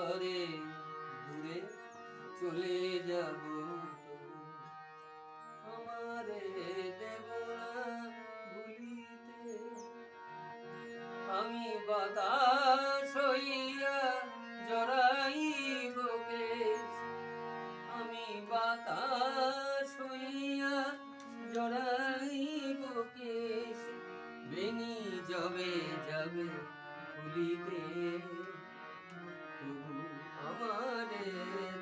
তরে দূরে চলে যাব, আমারে দেব না ভুলিতে। আমি বাতাস হইয়া জড়াইব কেশ, আমি বাতাস হইয়া জড়াইব কেশ, বেনি যাবে যাবে ভুলিতে, তবু আমারে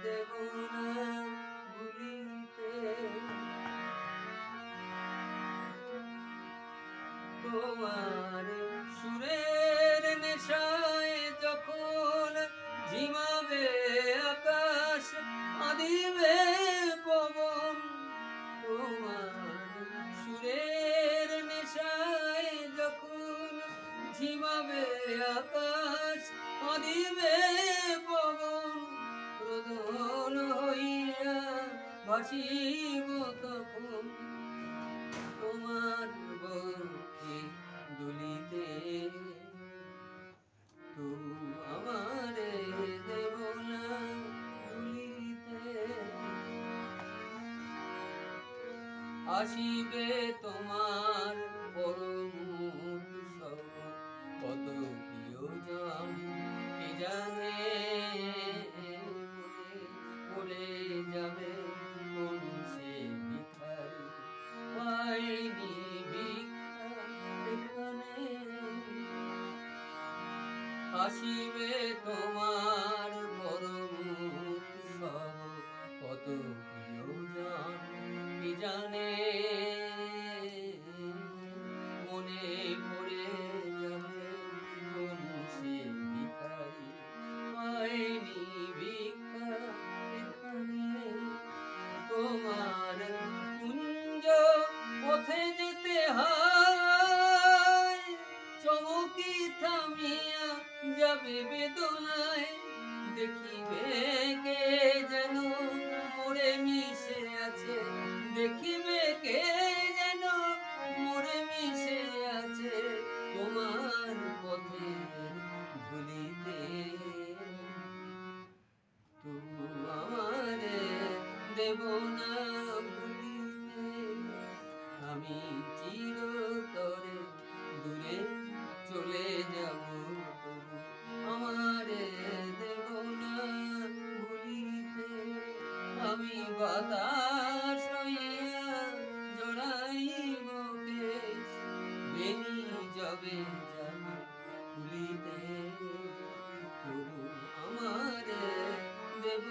দেব না ভুলিতে। তোমার সুরের নেশায় যখন ঝিমাবে আকাশ, কাঁদিবে পবন, তোমার সুরের নেশায় যখন ঝিমাবে আকাশ, কাঁদিবে পবন, রোদন হইয়া ভাসিব তখন তোমার বক্ষে দুলিতে, তবু আমারে দেব না ভুলিতে। আসিবে তোমার পরম উৎসব, কত প্রিয়জন কে জানে, পড়ে যাবে কোন সে ভিখারি, পাইনি ভিক্ষা এখানে। আসিবে তোমার পরম উৎসব, কত প্রিয়জন কে জানে, মনে পড়ে যাবে কোন সে ভিখারি, পাইনি ভিক্ষা এখানে। তোমার কুঞ্জ পথে যেতে হয়, চমকি থামিয়া যাবে বেদনায়, দেখিবে কে যেন মোরে মিশে আছে, দেখিবে কে যেন মোরে মিশে আছে, তোমার পথের ধুলিতে, তবু আমারে দেব না ভুলিতে। আমি চিরতরে দূরে চলে যাব, তবু আমারে দেব না ভুলিতে। আমি বাতাস হইয়া জড়াইব কেশ, বেনি যাবে যাবে ভুলিতে, তবু আমারে দেব